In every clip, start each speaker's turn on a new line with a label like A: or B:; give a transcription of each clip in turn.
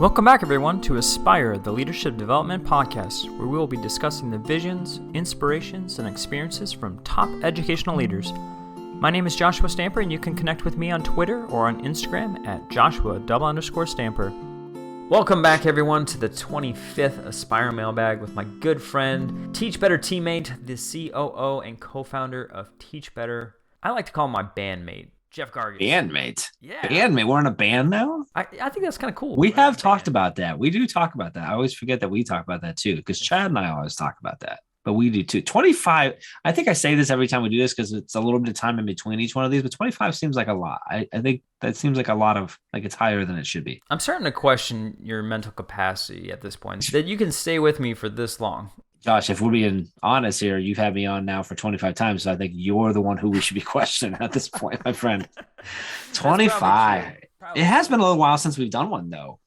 A: Welcome back, everyone, to Aspire, the Leadership Development Podcast, where we will be discussing the visions, inspirations, and experiences from top educational leaders. My name is Joshua Stamper, and you can connect with me on Twitter or on Instagram at Joshua_Stamper. Welcome back, everyone, to the 25th Aspire Mailbag with my good friend, Teach Better teammate, the COO and co-founder of Teach Better. I like to call him my bandmate, Jeff Gargas.
B: Bandmate?
A: Yeah.
B: Bandmate? We're in a band now?
A: I think that's kind of cool.
B: We have talked about that. We do talk about that. I always forget that we talk about that too, because Chad and I always talk about that. But we do too. 25, I think I say this every time we do this because it's a little bit of time in between each one of these, but 25 seems like a lot. I think that seems like a lot of, like it's higher than it should be.
A: I'm starting to question your mental capacity at this point, that you can stay with me for this long.
B: Josh, if we're being honest here, you've had me on now for 25 times, so I think you're the one who we should be questioning at this point, my friend. 25. It has been a little while since we've done one, though.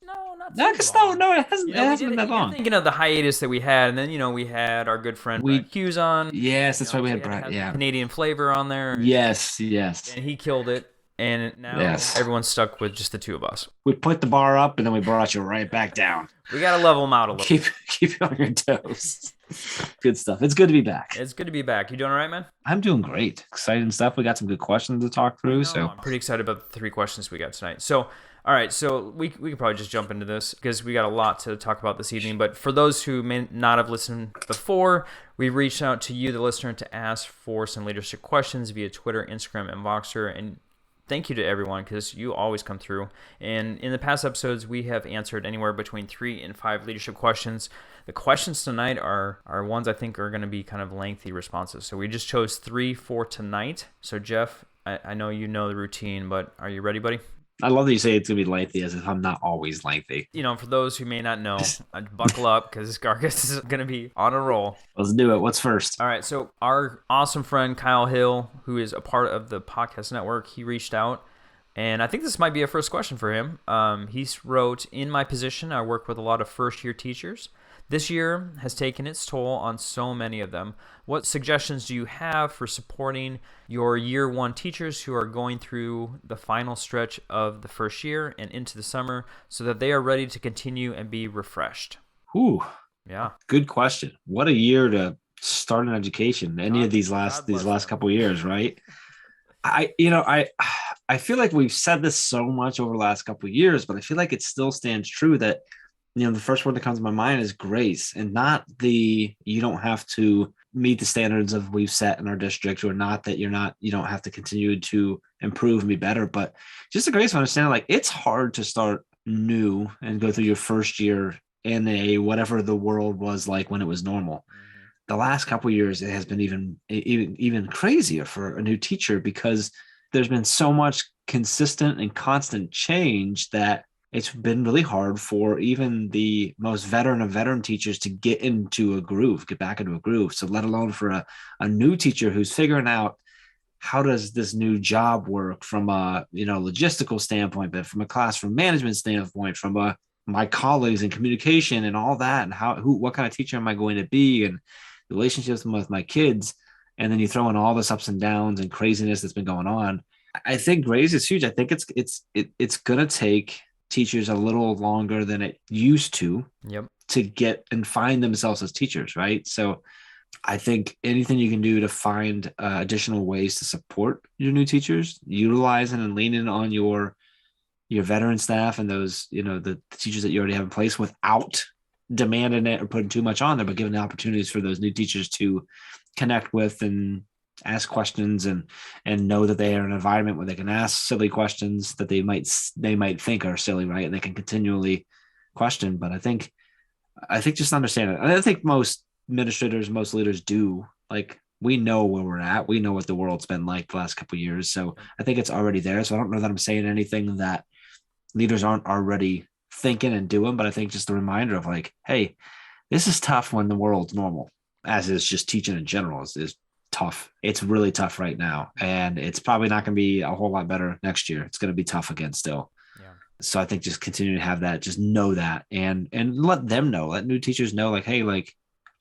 B: No, it hasn't been that long.
A: You're thinking of the hiatus that we had, and then, we had our good friend Brett Hughes on.
B: Yes, that's right. We had Brett, yeah.
A: Canadian flavor on there.
B: Yes.
A: And he killed it. And now everyone's stuck with just the two of us.
B: We put the bar up, and then we brought you right back down.
A: We got to level them out a little.
B: Keep you on your toes. Good stuff. It's good to be back.
A: It's good to be back. You doing all right, man?
B: I'm doing great. Exciting stuff. We got some good questions to talk through. So
A: I'm pretty excited about the 3 questions we got tonight. So, all right. So we could probably just jump into this because we got a lot to talk about this evening. But for those who may not have listened before, we reached out to you, the listener, to ask for some leadership questions via Twitter, Instagram, and Voxer. And thank you to everyone because you always come through. And in the past episodes, we have answered anywhere between 3 and 5 leadership questions. The questions tonight are ones I think are going to be kind of lengthy responses. So we just chose 3 for tonight. So Jeff, I know you know the routine, but are you ready, buddy?
B: I love that you say it's going to be lengthy as if I'm not always lengthy.
A: For those who may not know, buckle up because Gargas is going to be on a roll.
B: Let's do it. What's first?
A: All right. So our awesome friend Kyle Hill, who is a part of the podcast network, he reached out. And I think this might be a first question for him. He wrote, in my position, I work with a lot of first-year teachers. This year has taken its toll on so many of them. What suggestions do you have for supporting your year 1 teachers who are going through the final stretch of the first year and into the summer so that they are ready to continue and be refreshed?
B: Ooh.
A: Yeah.
B: Good question. What a year to start an education. Any of these last couple of years, right? I feel like we've said this so much over the last couple of years, but I feel like it still stands true that the first word that comes to my mind is grace, and not you don't have to meet the standards of we've set in our district, or not that you don't have to continue to improve and be better, but just the grace of understanding, like, it's hard to start new and go through your first year in whatever the world was like when it was normal. Mm-hmm. The last couple of years, it has been even crazier for a new teacher because there's been so much consistent and constant change that it's been really hard for even the most veteran of veteran teachers to get back into a groove. So let alone for a new teacher who's figuring out how does this new job work from a logistical standpoint, but from a classroom management standpoint, from my colleagues and communication and all that, and what kind of teacher am I going to be, and relationships with my kids. And then you throw in all this ups and downs and craziness that's been going on. I think grace is huge. I think it's going to take teachers a little longer than it used to get and find themselves as teachers, right? So I think anything you can do to find additional ways to support your new teachers, utilizing and leaning on your veteran staff and those, the teachers that you already have in place without demanding it or putting too much on there, but giving the opportunities for those new teachers to connect with and ask questions and know that they are in an environment where they can ask silly questions that they might think are silly, right? And they can continually question. But I think just understand it. And I think most administrators, most leaders do. Like, we know where we're at. We know what the world's been like the last couple of years. So I think it's already there. So I don't know that I'm saying anything that leaders aren't already thinking and doing, but I think just a reminder of, like, hey, this is tough when the world's normal, as is just teaching in general is tough. It's really tough right now. And it's probably not going to be a whole lot better next year. It's going to be tough again still. Yeah. So I think just continue to have that, just know that, and let them know, let new teachers know, like, hey, like,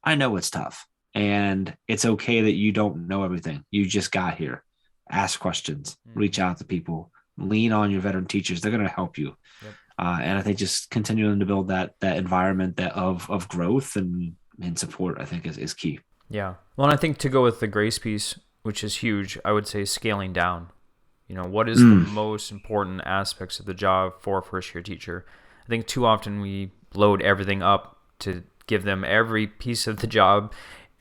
B: I know it's tough and it's okay that you don't know everything. You just got here. Ask questions, reach out to people, lean on your veteran teachers. They're going to help you.
A: Yep.
B: And I think just continuing to build that environment of growth and support, I think is key.
A: Yeah. Well, and I think to go with the grace piece, which is huge, I would say scaling down. What is the most important aspects of the job for a first-year teacher? I think too often we load everything up to give them every piece of the job,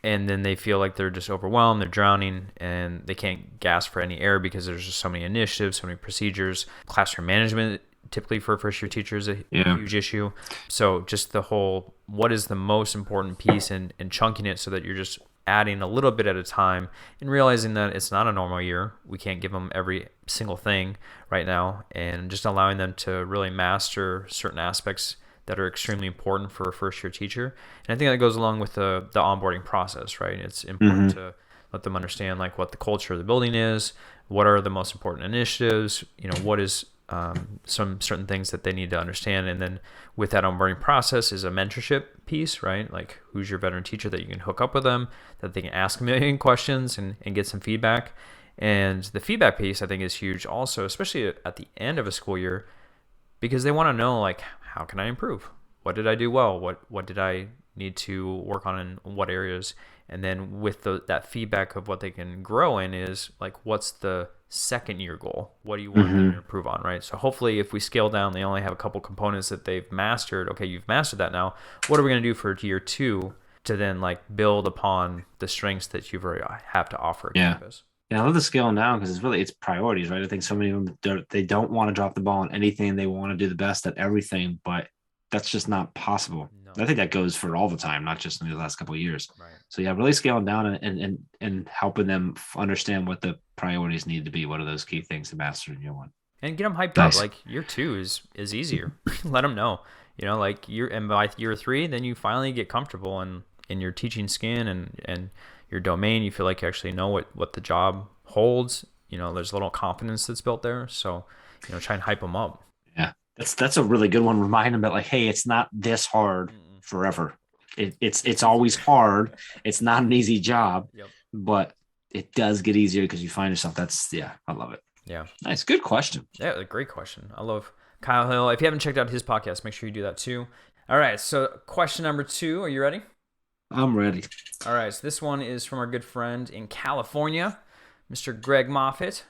A: and then they feel like they're just overwhelmed, they're drowning, and they can't gasp for any air because there's just so many initiatives, so many procedures. Classroom management, typically for a first-year teacher, is a huge issue. So just the whole, what is the most important piece, and chunking it so that you're just adding a little bit at a time and realizing that it's not a normal year. We can't give them every single thing right now, and just allowing them to really master certain aspects that are extremely important for a first year teacher. And I think that goes along with the onboarding process, right? It's important to let them understand like what the culture of the building is, what are the most important initiatives, what is some certain things that they need to understand. And then with that onboarding process is a mentorship piece, right? Like who's your veteran teacher that you can hook up with them, that they can ask a million questions and get some feedback. And the feedback piece I think is huge also, especially at the end of a school year, because they want to know like, how can I improve? What did I do well? What did I need to work on in what areas? And then with that feedback of what they can grow in is like, what's the second year goal? What do you want them to improve on, right? So hopefully if we scale down, they only have a couple components that they've mastered. Okay, you've mastered that now. What are we going to do for year 2 to then like build upon the strengths that you've already have to offer campus?
B: Yeah, I love the scaling down because it's priorities, right? I think so many of them, they don't want to drop the ball on anything. They want to do the best at everything, but that's just not possible. No. I think that goes for all the time, not just in the last couple of years. Right. So yeah, really scaling down and helping them understand what the priorities need to be. What are those key things to master in year 1?
A: And get them hyped up. Like year 2 is easier. Let them know, like by year 3, then you finally get comfortable in your teaching skin and your domain. You feel like you actually know what the job holds. There's a little confidence that's built there. So, try and hype them up.
B: Yeah, that's a really good one. Remind them that like, hey, it's not this hard forever. It's always hard. It's not an easy job, but it does get easier because you find yourself. I love it.
A: Yeah.
B: Nice. Good question.
A: Yeah, great question. I love Kyle Hill. If you haven't checked out his podcast, make sure you do that too. All right. So question number 2, are you ready?
B: I'm ready.
A: All right. So this one is from our good friend in California, Mr. Greg Moffitt.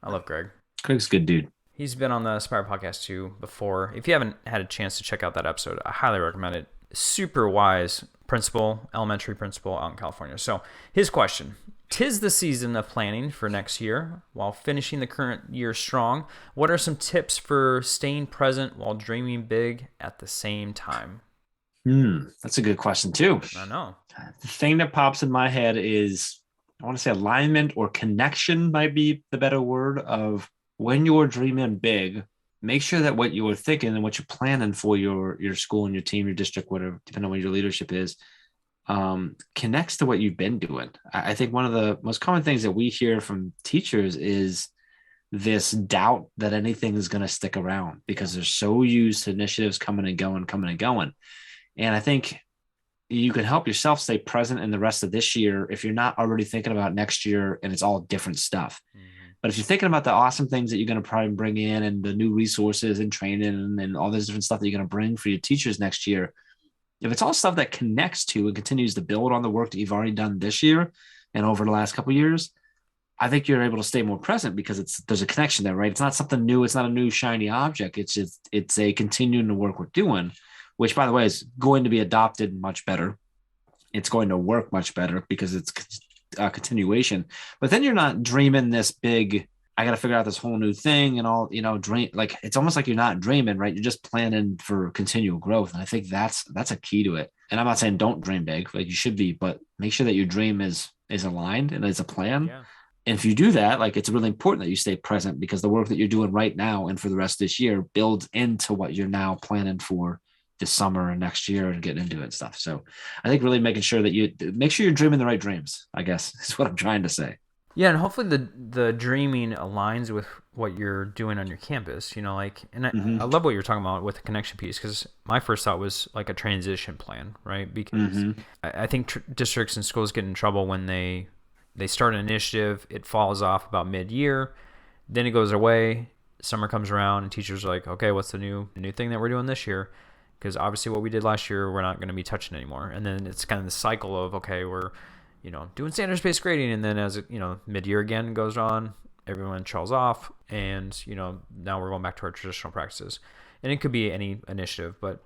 A: I love Greg.
B: Greg's a good dude.
A: He's been on the Aspire podcast too before. If you haven't had a chance to check out that episode, I highly recommend it. Super wise principal, elementary principal out in California. So his question: 'tis the season of planning for next year while finishing the current year strong. What are some tips for staying present while dreaming big at the same time?
B: That's a good question too.
A: I know.
B: The thing that pops in my head is, I want to say alignment or connection might be the better word of when you're dreaming big, make sure that what you were thinking and what you're planning for your school and your team, your district, whatever, depending on what your leadership is, connects to what you've been doing. I think one of the most common things that we hear from teachers is this doubt that anything is going to stick around because they're so used to initiatives coming and going. And I think you can help yourself stay present in the rest of this year if you're not already thinking about next year and it's all different stuff. But if you're thinking about the awesome things that you're going to probably bring in and the new resources and training and all this different stuff that you're going to bring for your teachers next year, if it's all stuff that connects to and continues to build on the work that you've already done this year and over the last couple of years, I think you're able to stay more present because there's a connection there, right? It's not something new. It's not a new shiny object. It's a continuing the work we're doing, which, by the way, is going to be adopted much better. It's going to work much better because it's a continuation. But then you're not dreaming this big, I got to figure out this whole new thing and all, dream. Like, it's almost like you're not dreaming, right? You're just planning for continual growth. And I think that's a key to it. And I'm not saying don't dream big, like you should be, but make sure that your dream is aligned and is a plan. Yeah. And if you do that, like, it's really important that you stay present because the work that you're doing right now and for the rest of this year builds into what you're now planning for this summer and next year and getting into it and stuff. So I think really making sure that you're dreaming the right dreams, I guess, is what I'm trying to say.
A: Yeah. And hopefully the dreaming aligns with what you're doing on your campus, and I love what you're talking about with the connection piece, because my first thought was like a transition plan, right? Because I think districts and schools get in trouble when they start an initiative, it falls off about mid-year, then it goes away, summer comes around and teachers are like, okay, what's the new thing that we're doing this year? Because obviously what we did last year, we're not going to be touching anymore. And then it's kind of the cycle of, okay, we're, doing standards-based grading. And then as, mid-year again goes on, everyone trails off. And, now we're going back to our traditional practices. And it could be any initiative. But,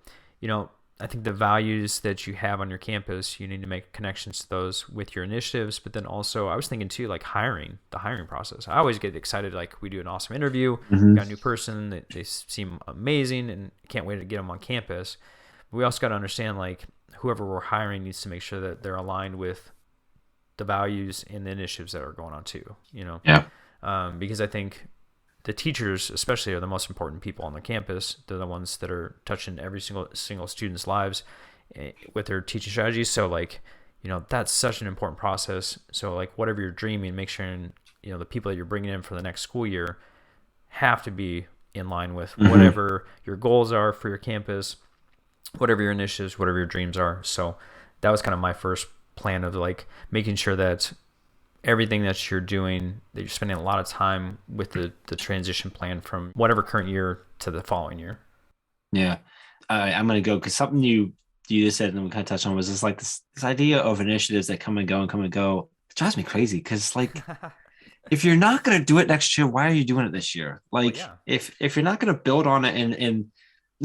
A: I think the values that you have on your campus, you need to make connections to those with your initiatives. But then also, I was thinking too, like the hiring process. I always get excited, like we do an awesome interview, got a new person, they seem amazing, and can't wait to get them on campus. But we also got to understand, like, whoever we're hiring needs to make sure that they're aligned with the values and the initiatives that are going on too.
B: Yeah.
A: Because I think the teachers especially are the most important people on the campus. They're the ones that are touching every single student's lives with their teaching strategies. So like, that's such an important process. So like whatever you're dreaming, make sure, the people that you're bringing in for the next school year have to be in line with whatever your goals are for your campus, whatever your initiatives, whatever your dreams are. So that was kind of my first plan of like making sure that everything that you're doing, that you're spending a lot of time with the transition plan from whatever current year to the following year.
B: Yeah. I'm going to go because something you just said and we kind of touched on was this like this idea of initiatives that come and go. It drives me crazy because like if you're not going to do it next year, why are you doing it this year? Like if you're not going to build on it and it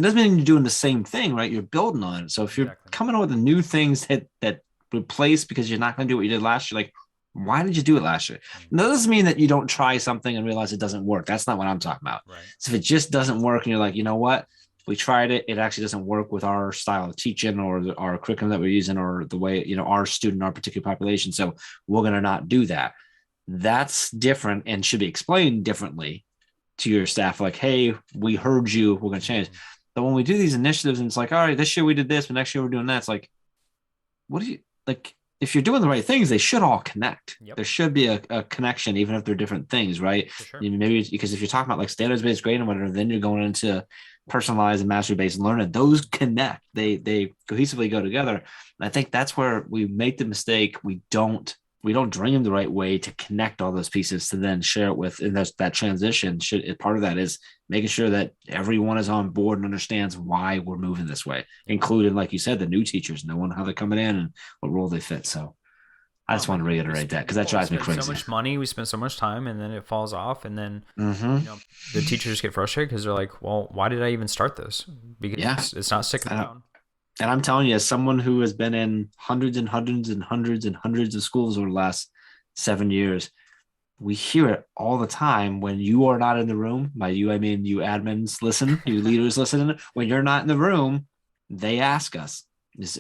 B: doesn't mean you're doing the same thing, right? You're building on it. So if you're coming up with the new things that replace because you're not going to do what you did last year, like why did you do it last year? And that doesn't mean that you don't try something and realize it doesn't work. That's not what I'm talking about.
A: Right.
B: So if it just doesn't work and you're like, you know what? We tried it. It actually doesn't work with our style of teaching or our curriculum that we're using or the way, our student, our particular population. So we're going to not do that. That's different and should be explained differently to your staff. Like, hey, we heard you. We're going to change. But when we do these initiatives and it's like, all right, this year we did this, but next year we're doing that. It's like, what do you like? If you're doing the right things, they should all connect.
A: Yep.
B: There should be a connection, even if they're different things, right?
A: Sure.
B: Maybe because if you're talking about like standards-based grading or whatever, then you're going into personalized and mastery-based learning. Those connect. They cohesively go together. And I think that's where we make the mistake. We don't dream the right way to connect all those pieces to then share it with. And that transition part of that is making sure that everyone is on board and understands why we're moving this way, including, like you said, the new teachers, knowing how they're coming in and what role they fit. So I just want to reiterate that because that drives me crazy.
A: So much money, we spend so much time, and then it falls off, and then the teachers get frustrated because they're like, "Well, why did I even start this? Because it's not sticking around."
B: And I'm telling you, as someone who has been in hundreds and hundreds and hundreds and hundreds of schools over the last 7 years, we hear it all the time when you are not in the room. By you, I mean you admins listen, you leaders listen. When you're not in the room, they ask us,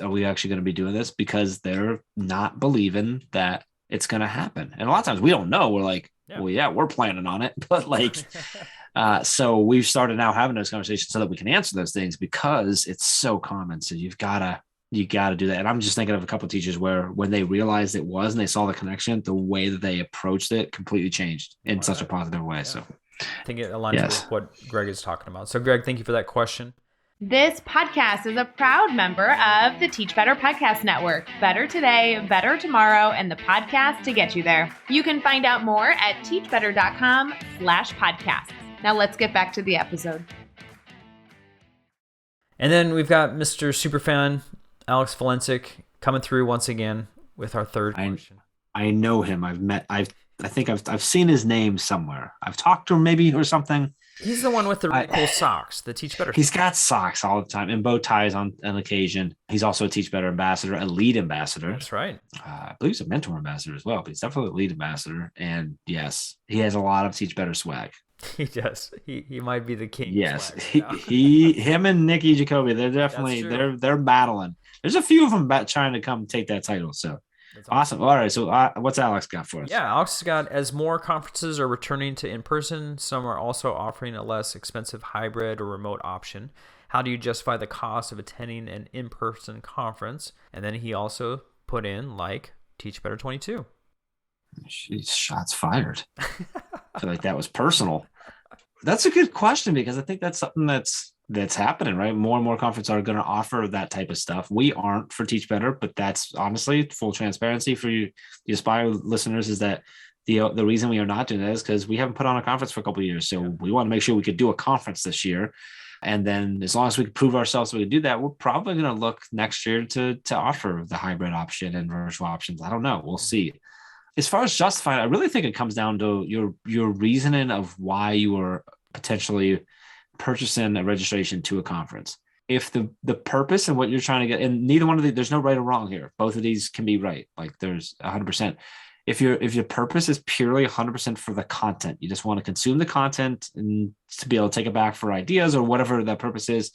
B: are we actually going to be doing this? Because they're not believing that it's going to happen. And a lot of times we don't know. We're like, well, yeah, we're planning on it. But like, so we've started now having those conversations so that we can answer those things because it's so common. So you got to do that. And I'm just thinking of a couple of teachers where when they realized it was and they saw the connection, the way that they approached it completely changed in such a positive way. Yeah. So
A: I think it aligns with what Greg is talking about. So Greg, thank you for that question.
C: This podcast is a proud member of the Teach Better Podcast Network. Better today, better tomorrow, and the podcast to get you there. You can find out more at teachbetter.com/podcasts. Now let's get back to the episode.
A: And then we've got Mr. Superfan Alex Valencic coming through once again with our third question.
B: I know him. I think I've seen his name somewhere. I've talked to him maybe or something.
A: He's the one with the really cool socks, the Teach Better.
B: He's got socks all the time and bow ties on occasion. He's also a Teach Better ambassador, a lead ambassador.
A: That's right.
B: I believe he's a mentor ambassador as well, but he's definitely a lead ambassador. And yes, he has a lot of Teach Better swag.
A: He does. He might be the king.
B: Yes, him and Nikki Jacoby, they're definitely they're battling. There's a few of them trying to come take that title. So awesome. All right. So what's Alex got for us?
A: Yeah, Alex has got, as more conferences are returning to in-person, some are also offering a less expensive hybrid or remote option. How do you justify the cost of attending an in-person conference? And then he also put in like Teach Better 22.
B: Jeez, shots fired. I feel like that was personal. That's a good question because I think that's something that's happening, right? More and more conferences are going to offer that type of stuff. We aren't for Teach Better, but that's honestly full transparency for you, the Aspire listeners, is that The reason we are not doing that is because we haven't put on a conference for a couple of years. So we want to make sure we could do a conference this year. And then as long as we can prove ourselves we can do that, we're probably going to look next year to offer the hybrid option and virtual options. I don't know. We'll see. As far as justifying, I really think it comes down to your reasoning of why you are potentially purchasing a registration to a conference. If the purpose and what you're trying to get, and neither one of these, there's no right or wrong here. Both of these can be right. Like there's 100%. If your purpose is purely 100% for the content, you just want to consume the content and to be able to take it back for ideas or whatever that purpose is,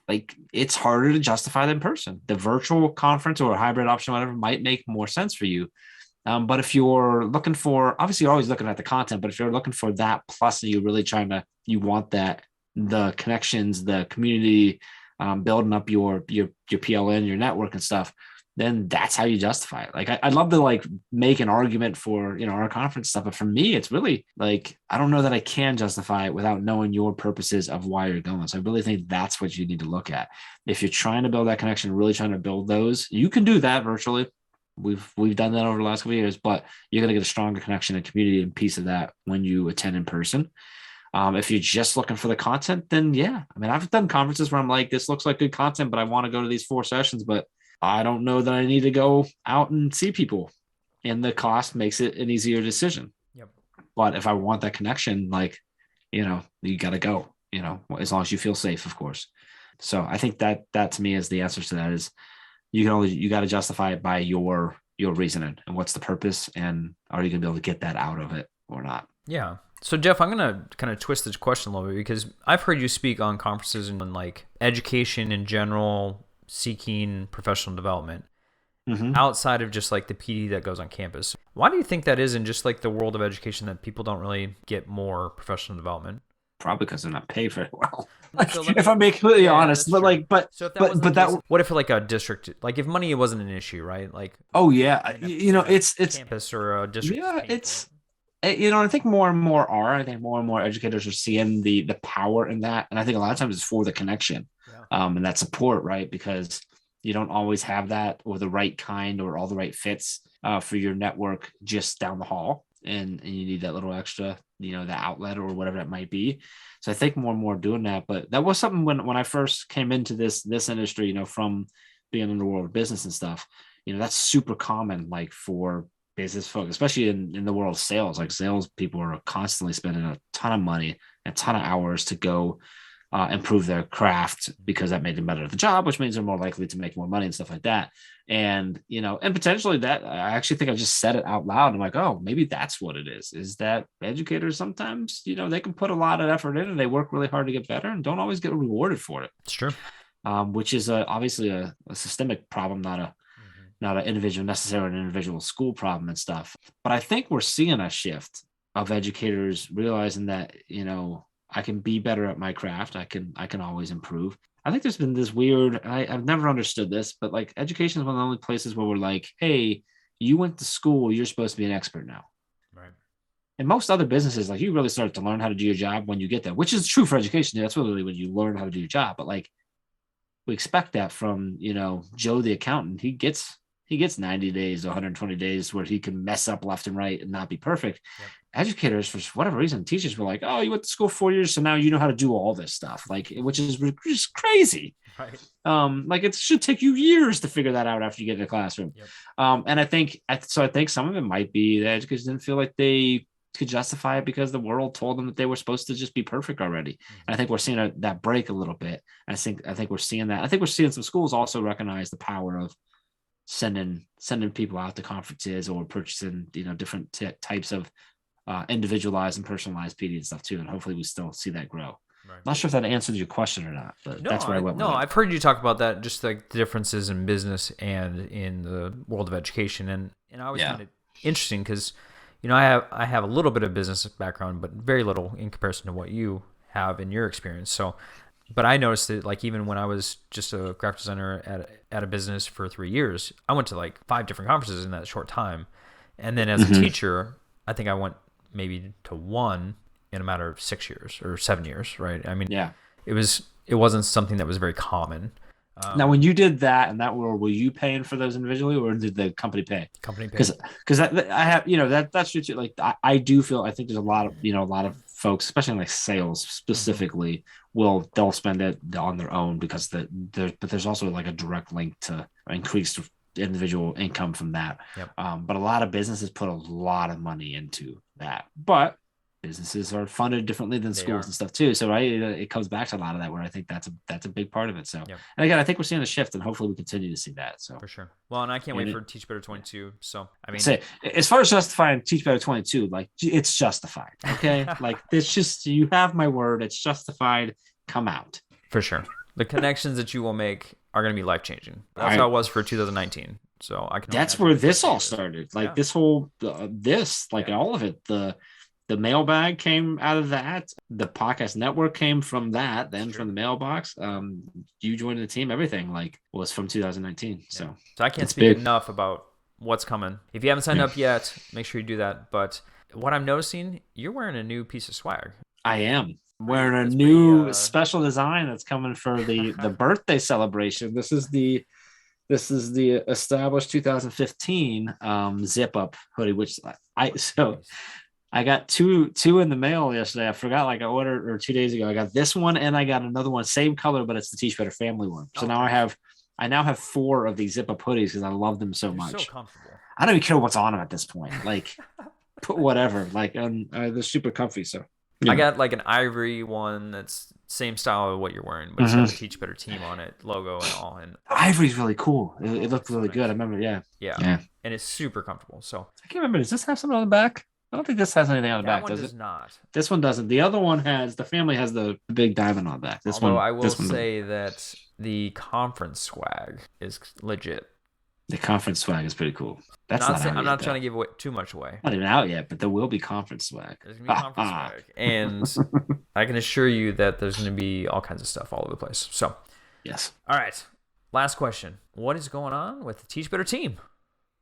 B: like it's harder to justify than in person. The virtual conference or a hybrid option, whatever, might make more sense for you. But if you're looking for, obviously you're always looking at the content, but if you're looking for that plus you're really you want that, the connections, the community, building up your PLN, your network and stuff, then that's how you justify it. Like I'd love to like make an argument for, our conference stuff. But for me, it's really like, I don't know that I can justify it without knowing your purposes of why you're going. So I really think that's what you need to look at. If you're trying to build that connection, really trying to build those, you can do that virtually. We've done that over the last couple of years, but you're going to get a stronger connection and community and piece of that when you attend in person. If you're just looking for the content, then yeah. I mean, I've done conferences where I'm like, this looks like good content, but I want to go to these 4 sessions, but I don't know that I need to go out and see people, and the cost makes it an easier decision.
A: Yep.
B: But if I want that connection, like, you got to go, as long as you feel safe, of course. So I think that to me is the answer to that is you got to justify it by your reasoning and what's the purpose, and are you going to be able to get that out of it or not?
A: Yeah. So Jeff, I'm going to kind of twist this question a little bit because I've heard you speak on conferences and like education in general, seeking professional development outside of just like the PD that goes on campus. Why do you think that is in just like the world of education that people don't really get more professional development?
B: Probably because they're not paid very well. If I'm being completely honest, but like,
A: so if that what if like a district, like if money wasn't an issue, right? Like,
B: oh yeah, it's
A: campus or a district.
B: Yeah, I think more and more I think more and more educators are seeing the power in that, and I think a lot of times it's for the connection, and that support, right? Because you don't always have that or the right kind or all the right fits for your network just down the hall, and you need that little extra, the outlet or whatever that might be. So I think more and more doing that. But that was something when I first came into this industry, from being in the world of business and stuff, that's super common, like for business folks, especially in the world of sales. Like sales people are constantly spending a ton of money, a ton of hours to go improve their craft because that made them better at the job, which means they're more likely to make more money and stuff like that. And, and potentially that, I actually think I just said it out loud. I'm like, oh, maybe that's what it is that educators sometimes, they can put a lot of effort in and they work really hard to get better and don't always get rewarded for it.
A: It's true.
B: Which is obviously a systemic problem, not an individual, necessarily an individual school problem and stuff. But I think we're seeing a shift of educators realizing that, I can be better at my craft. I can always improve. I think there's been this weird, I've never understood this, but like education is one of the only places where we're like, hey, you went to school, you're supposed to be an expert now.
A: Right.
B: And most other businesses, like you really start to learn how to do your job when you get there, which is true for education. That's really when you learn how to do your job. But like we expect that from, Joe, the accountant. He gets 90 days, 120 days where he can mess up left and right and not be perfect. Yep. Educators, for whatever reason, teachers were like, oh, you went to school 4 years, so now you know how to do all this stuff, like, which is just crazy.
A: Right.
B: Like it should take you years to figure that out after you get in the classroom.
A: Yep.
B: And I think some of it might be that educators didn't feel like they could justify it because the world told them that they were supposed to just be perfect already. And I think we're seeing that break a little bit. I think we're seeing that. I think we're seeing some schools also recognize the power of sending people out to conferences or purchasing, different types of individualized and personalized PD and stuff too. And hopefully we still see that grow. Right. Not sure if that answers your question or not, but that's where I went with it.
A: I've heard you talk about that, just like the differences in business and in the world of education. And I always find it interesting because, I have a little bit of business background, but very little in comparison to what you have in your experience. So, but I noticed that like even when I was just a graphic designer at a business for 3 years, I went to like 5 different conferences in that short time. And then as a teacher, I think I went maybe to 1 in a matter of 6 years or 7 years, right? I mean, it wasn't something that was very common.
B: Now, when you did that and that were you paying for those individually, or did the company pay?
A: Company pay.
B: Because I have, that's true too. Like I do feel, I think there's a lot of folks, especially in like sales specifically, they'll spend it on their own because but there's also like a direct link to increased individual income from that.
A: Yep.
B: But a lot of businesses put a lot of money into that, but businesses are funded differently than schools and stuff too. So it comes back to a lot of that, where I think that's a big part of it. So, and again, I think we're seeing a shift, and hopefully we continue to see that. So
A: for sure. Well, and I can't wait for Teach Better 22. So I mean,
B: as far as justifying Teach Better 22, like it's justified. Okay, like it's just, you have my word, it's justified. Come out
A: for sure. The connections that you will make are going to be life changing. That's how it was for 2019. So I can.
B: That's where this all started. Like this whole all of it. The mailbag came out of that. The podcast network came from that. Then from the mailbox, you joined the team. Everything was from 2019. So
A: I can't speak enough about what's coming. If you haven't signed up yet, make sure you do that. But what I'm noticing, you're wearing a new piece of swag.
B: I am wearing a new special design that's coming for the birthday celebration. This is the established 2015 zip up hoodie, which I got two in the mail yesterday. I forgot, I ordered, or 2 days ago. I got this one and I got another one, same color, but it's the Teach Better family one. So now I now have 4 of these zip up hoodies because I love them so much.
A: So comfortable.
B: I don't even care what's on them at this point. Like, put whatever. They're super comfy. So
A: I got an ivory one that's same style of what you're wearing, but it's got the Teach Better team on it, logo and all. And
B: ivory's really cool. It looked really good. I remember. Yeah.
A: And it's super comfortable. So
B: I can't remember. Does this have something on the back? I don't think this has anything on the back, does it?
A: Not.
B: This one doesn't. The other one the family has the big diamond on the back.
A: I will say that the conference swag is legit.
B: The conference swag is pretty cool.
A: I'm not trying to give away too much away.
B: Not even out yet, but there will be conference swag.
A: There's going to be conference swag. And I can assure you that there's going to be all kinds of stuff all over the place. So,
B: yes.
A: All right. Last question. What is going on with the Teach Better team?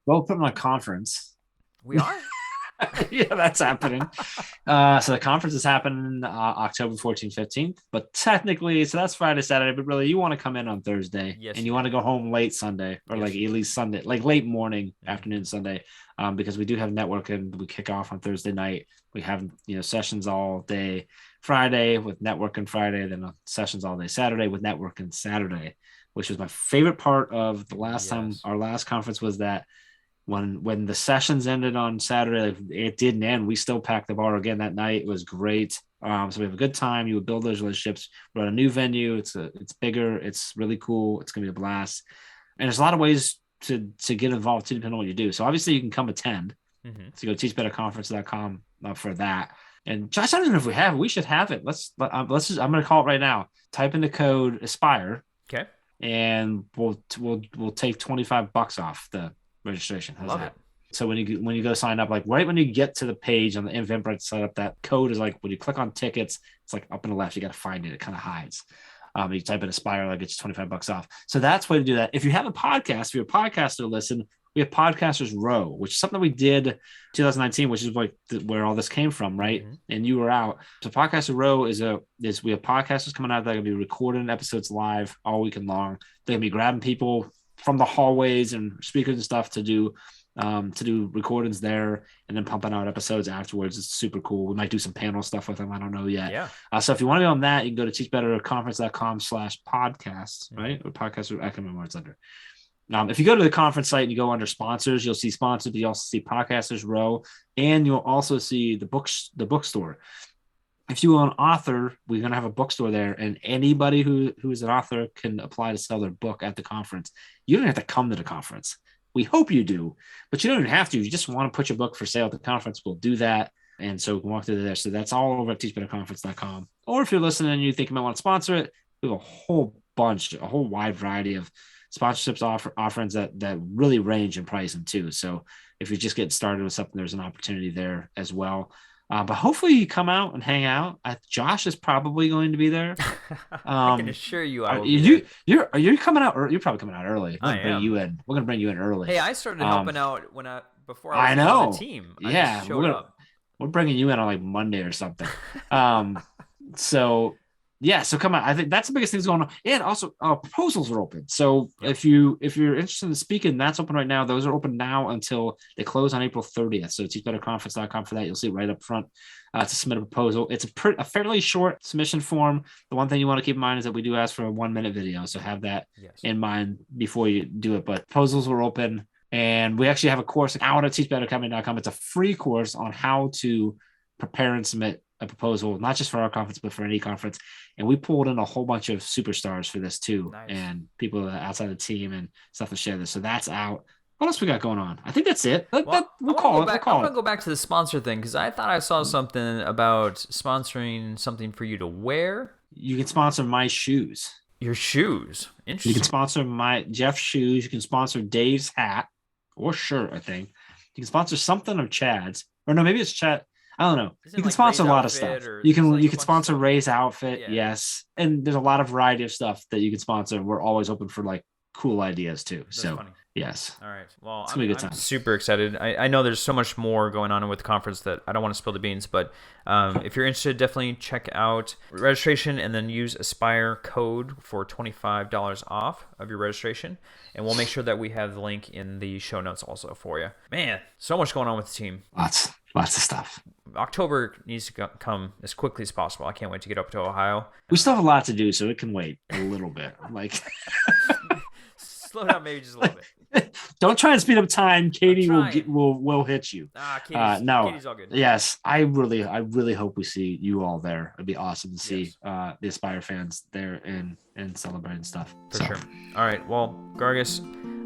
B: Well, put them on conference.
A: We are?
B: Yeah, that's happening. So the conference is happening October 14th, 15th, but technically, so that's Friday, Saturday, but really you want to come in on Thursday and you want to go home late Sunday, or at least Sunday, late morning, afternoon Sunday, because we do have networking. We kick off on Thursday night. We have, sessions all day Friday with networking Friday, then sessions all day Saturday with networking Saturday, which was my favorite part of the last time. Our last conference was that when the sessions ended on Saturday, it didn't end. We still packed the bar again that night. It was great. So we have a good time. You would build those relationships. We're at a new venue. It's bigger. It's really cool. It's going to be a blast. And there's a lot of ways to get involved too, depending on what you do. So obviously you can come attend. So go teachbetterconference.com for that. And Josh, I don't even know if we have it. We should have it. I'm going to call it right now. Type in the code Aspire.
A: Okay.
B: And we'll take $25 off the registration. How's that? So when you go sign up, right when you get to the page on the Eventbrite to sign up, that code is when you click on tickets, it's up in the left. You got to find it. It kind of hides. You type in Aspire, it's $25 off. So that's the way to do that. If you have a podcast, if you're a podcaster, listen. We have Podcasters Row, which is something we did 2019, which is where all this came from, right? And you were out. So Podcaster Row is we have podcasters coming out that are going to be recording episodes live all weekend long. They're going to be grabbing people from the hallways and speakers and stuff to do recordings there, and then pumping out episodes afterwards. It's super cool. We might do some panel stuff with them. I don't know yet.
A: Yeah.
B: So if you want to be on that, you can go to teachbetterconference.com/podcast, right? Or podcast, I can't remember what it's under. If you go to the conference site and you go under sponsors, you'll see sponsors, but you also see Podcasters Row, and you'll also see the bookstore. If you are an author, we're going to have a bookstore there, and anybody who is an author can apply to sell their book at the conference. You don't have to come to the conference. We hope you do, but you don't even have to. You just want to put your book for sale at the conference, we'll do that. And so we can walk through there. So that's all over at teachbetterconference.com. Or if you're listening and you think you might want to sponsor it, we have a whole wide variety of sponsorships offerings that really range in pricing too. So if you're just getting started with something, there's an opportunity there as well. But hopefully you come out and hang out. Josh is probably going to be there.
A: I can assure you, I will.
B: Are you coming out? You're probably coming out early. We're going to bring you in early.
A: Hey, I started helping out before I was on the team.
B: We're bringing you in on Monday or something. So Yeah, so come on. I think that's the biggest thing that's going on. And also proposals are open. So if you're interested in speaking, that's open right now. Those are open now until they close on April 30th. So teachbetterconference.com for that. You'll see it right up front to submit a proposal. It's a fairly short submission form. The one thing you want to keep in mind is that we do ask for a 1-minute video. So have that in mind before you do it. But proposals are open. And we actually have a course out at teachbetteracademy.com. It's a free course on how to prepare and submit a proposal, not just for our conference, but for any conference. And we pulled in a whole bunch of superstars for this too. Nice. And people outside the team and stuff to share this. So that's out. What else we got going on? I think that's it. We'll call it.
A: I want to go back to the sponsor thing because I thought I saw something about sponsoring something for you to wear.
B: You can sponsor my shoes.
A: Your shoes? Interesting.
B: You can sponsor Jeff's shoes. You can sponsor Dave's hat or shirt, I think. You can sponsor something of Chad's. Or no, maybe it's Chad. I don't know. You can sponsor a lot of stuff. You can sponsor Ray's outfit, yes. And there's a lot of variety of stuff that you can sponsor. We're always open for like cool ideas too. That's funny. Yes.
A: All right. Well,
B: I'm
A: super excited. I know there's so much more going on with the conference that I don't want to spill the beans, but if you're interested, definitely check out registration and then use Aspire code for $25 off of your registration. And we'll make sure that we have the link in the show notes also for you. Man, so much going on with the team.
B: Lots of stuff.
A: October needs to come as quickly as possible. I can't wait to get up to Ohio.
B: We still have a lot to do, so it can wait a little bit. Like,
A: slow down maybe just a little bit.
B: Don't try and speed up time. Katie will hit you. No,
A: Katie's all good.
B: Yes, I really hope we see you all there. It'd be awesome to see the Aspire fans there and celebrating stuff.
A: For sure. All right. Well, Gargas,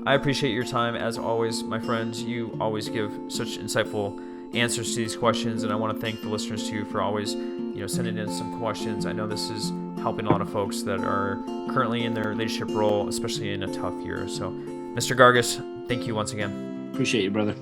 A: I appreciate your time as always, my friends. You always give such insightful answers to these questions, and I want to thank the listeners too for always, sending in some questions. I know this is helping a lot of folks that are currently in their leadership role, especially in a tough year. So, Mr. Gargas, thank you once again.
B: Appreciate you, brother.